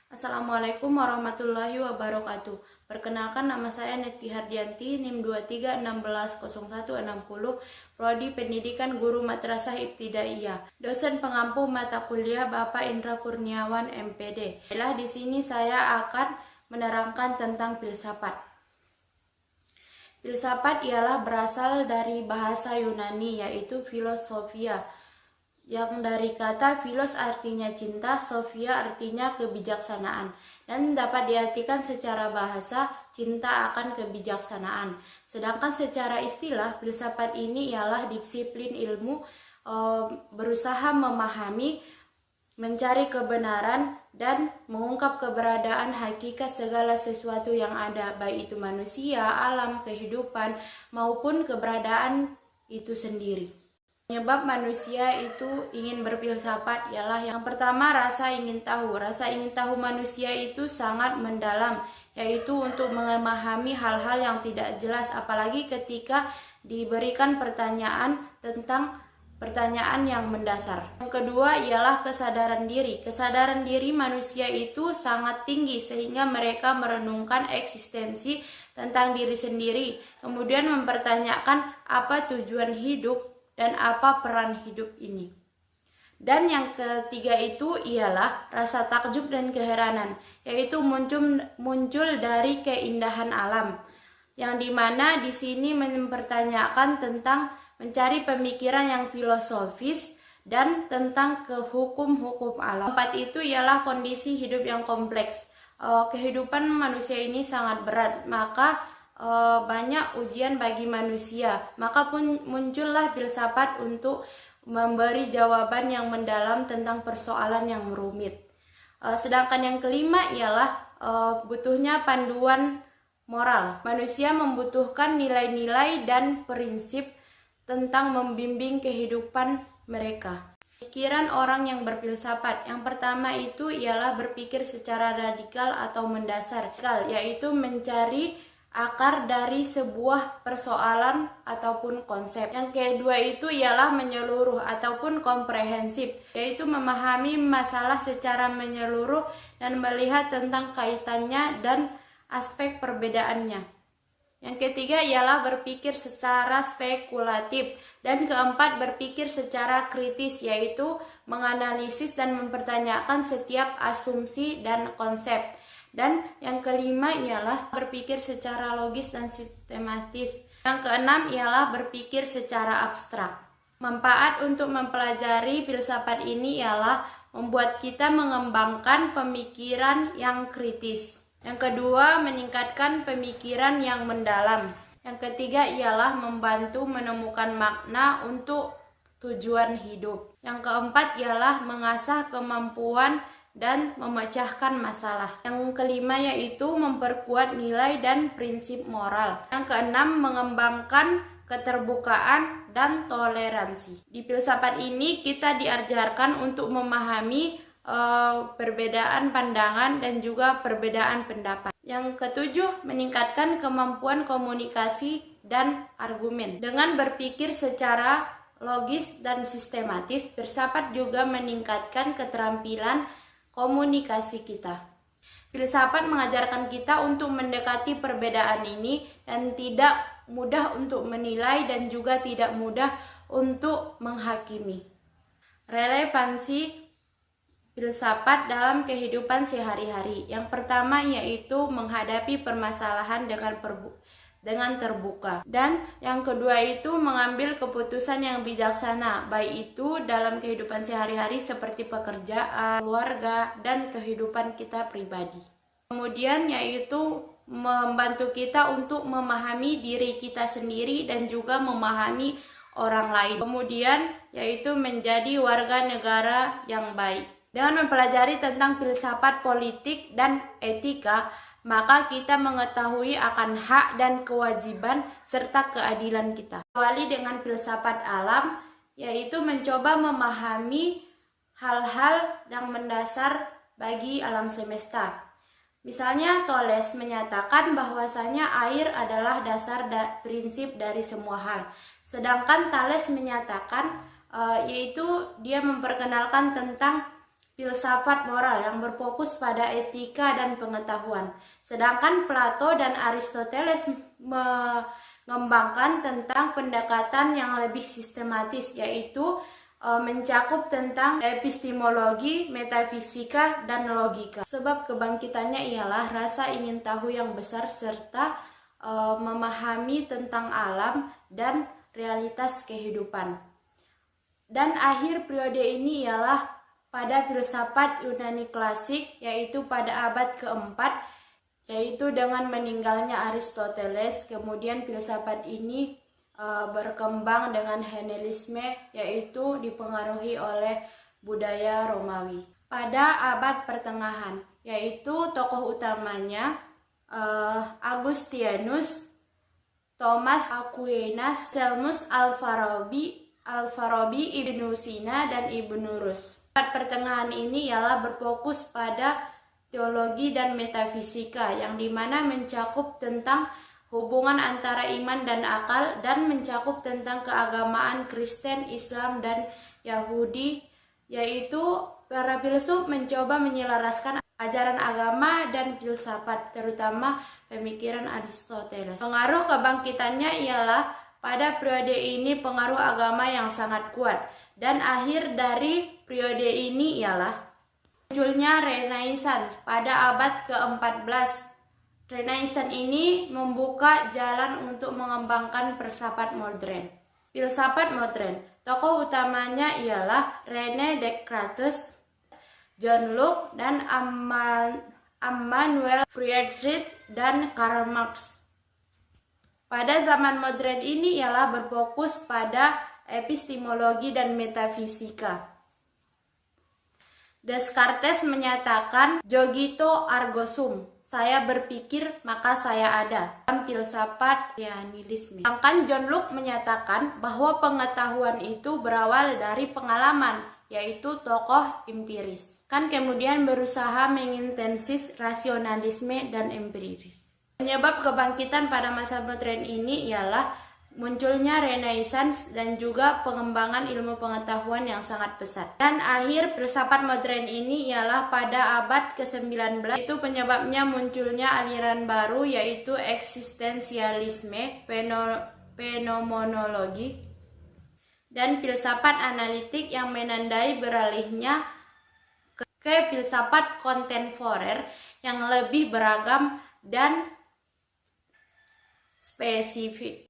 Assalamualaikum warahmatullahi wabarakatuh. Perkenalkan, nama saya Neti Hardianti, NIM 23160160, Prodi Pendidikan Guru Madrasah Ibtidaiyah. Dosen pengampu mata kuliah Bapak Indra Kurniawan, MPD. Di sini saya akan menerangkan tentang filsafat. Filsafat ialah berasal dari bahasa Yunani, yaitu filosofia, yang dari kata philos artinya cinta, sophia artinya kebijaksanaan, dan dapat diartikan secara bahasa cinta akan kebijaksanaan. Sedangkan secara istilah, filsafat ini ialah disiplin ilmu berusaha memahami, mencari kebenaran, dan mengungkap keberadaan hakikat segala sesuatu yang ada, baik itu manusia, alam, kehidupan, maupun keberadaan itu sendiri. Penyebab manusia itu ingin berfilsafat ialah yang pertama, rasa ingin tahu. Rasa ingin tahu manusia itu sangat mendalam, yaitu untuk memahami hal-hal yang tidak jelas, apalagi ketika diberikan pertanyaan yang mendasar. Yang kedua ialah kesadaran diri. Kesadaran diri manusia itu sangat tinggi sehingga mereka merenungkan eksistensi tentang diri sendiri, kemudian mempertanyakan apa tujuan hidup dan apa peran hidup ini. Dan yang ketiga itu ialah rasa takjub dan keheranan, yaitu muncul dari keindahan alam, yang dimana di sini mempertanyakan tentang mencari pemikiran yang filosofis dan tentang hukum-hukum alam. Keempat itu ialah kondisi hidup yang kompleks. Kehidupan manusia ini sangat berat, maka banyak ujian bagi manusia, maka pun muncullah filsafat untuk memberi jawaban yang mendalam tentang persoalan yang rumit. Sedangkan yang kelima ialah butuhnya panduan moral. Manusia membutuhkan nilai-nilai dan prinsip tentang membimbing kehidupan mereka. Pikiran orang yang berfilsafat, yang pertama itu ialah berpikir secara radikal atau mendasar, yaitu mencari akar dari sebuah persoalan ataupun konsep. Yang kedua itu ialah menyeluruh ataupun komprehensif, yaitu memahami masalah secara menyeluruh dan melihat tentang kaitannya dan aspek perbedaannya. Yang ketiga ialah berpikir secara spekulatif, dan keempat berpikir secara kritis, yaitu menganalisis dan mempertanyakan setiap asumsi dan konsep. Dan yang kelima ialah berpikir secara logis dan sistematis. Yang keenam ialah berpikir secara abstrak. Manfaat untuk mempelajari filsafat ini ialah membuat kita mengembangkan pemikiran yang kritis. Yang kedua, meningkatkan pemikiran yang mendalam. Yang ketiga ialah membantu menemukan makna untuk tujuan hidup. Yang keempat ialah mengasah kemampuan dan memecahkan masalah. Yang kelima yaitu memperkuat nilai dan prinsip moral. Yang keenam, mengembangkan keterbukaan dan toleransi. Di filsafat ini kita diajarkan untuk memahami perbedaan pandangan dan juga perbedaan pendapat. Yang ketujuh, meningkatkan kemampuan komunikasi dan argumen. Dengan berpikir secara logis dan sistematis, filsafat juga meningkatkan keterampilan komunikasi kita. Filsafat mengajarkan kita untuk mendekati perbedaan ini dan tidak mudah untuk menilai dan juga tidak mudah untuk menghakimi. Relevansi filsafat dalam kehidupan sehari-hari. Yang pertama yaitu menghadapi permasalahan dengan terbuka. Dan yang kedua itu mengambil keputusan yang bijaksana, baik itu dalam kehidupan sehari-hari seperti pekerjaan, keluarga, dan kehidupan kita pribadi. Kemudian yaitu membantu kita untuk memahami diri kita sendiri dan juga memahami orang lain. Kemudian yaitu menjadi warga negara yang baik. Dengan mempelajari tentang filsafat politik dan etika, maka kita mengetahui akan hak dan kewajiban serta keadilan kita. Awali dengan filsafat alam, yaitu mencoba memahami hal-hal yang mendasar bagi alam semesta. Misalnya Thales menyatakan bahwasanya air adalah dasar prinsip dari semua hal. Sedangkan Thales menyatakan yaitu dia memperkenalkan tentang filsafat moral yang berfokus pada etika dan pengetahuan. Sedangkan Plato dan Aristoteles mengembangkan tentang pendekatan yang lebih sistematis, yaitu mencakup tentang epistemologi, metafisika, dan logika. Sebab kebangkitannya ialah rasa ingin tahu yang besar serta memahami tentang alam dan realitas kehidupan. Dan akhir periode ini ialah pada filsafat Yunani klasik, yaitu pada abad keempat, yaitu dengan meninggalnya Aristoteles. Kemudian filsafat ini berkembang dengan Helenisme, yaitu dipengaruhi oleh budaya Romawi. Pada abad pertengahan, yaitu tokoh utamanya Augustinus, Thomas Aquinas, Selmus Al-Farabi, Ibnu Sina, dan Ibnu Rus. Abad pertengahan ini ialah berfokus pada teologi dan metafisika, yang dimana mencakup tentang hubungan antara iman dan akal, dan mencakup tentang keagamaan Kristen, Islam, dan Yahudi, yaitu para filsuf mencoba menyelaraskan ajaran agama dan filsafat, terutama pemikiran Aristoteles. Pengaruh kebangkitannya ialah pada periode ini pengaruh agama yang sangat kuat, dan akhir dari periode ini ialah munculnya Renaissance pada abad ke-14. Renaissance ini membuka jalan untuk mengembangkan filsafat modern. Filsafat modern, tokoh utamanya ialah René Descartes, John Locke, dan Immanuel Friedrich, dan Karl Marx. Pada zaman modern ini ialah berfokus pada epistemologi dan metafisika. Descartes menyatakan "Cogito ergo sum", saya berpikir maka saya ada, dalam filsafat nihilisme. Sedangkan John Locke menyatakan bahwa pengetahuan itu berawal dari pengalaman, yaitu tokoh empiris. Kemudian berusaha mengintensis rasionalisme dan empiris. Penyebab kebangkitan pada masa modern ini ialah munculnya Renaissance dan juga pengembangan ilmu pengetahuan yang sangat pesat. Dan akhir filsafat modern ini ialah pada abad ke-19, itu penyebabnya munculnya aliran baru, yaitu eksistensialisme, fenomenologi, dan filsafat analitik yang menandai beralihnya ke filsafat kontemporer yang lebih beragam dan spesifik.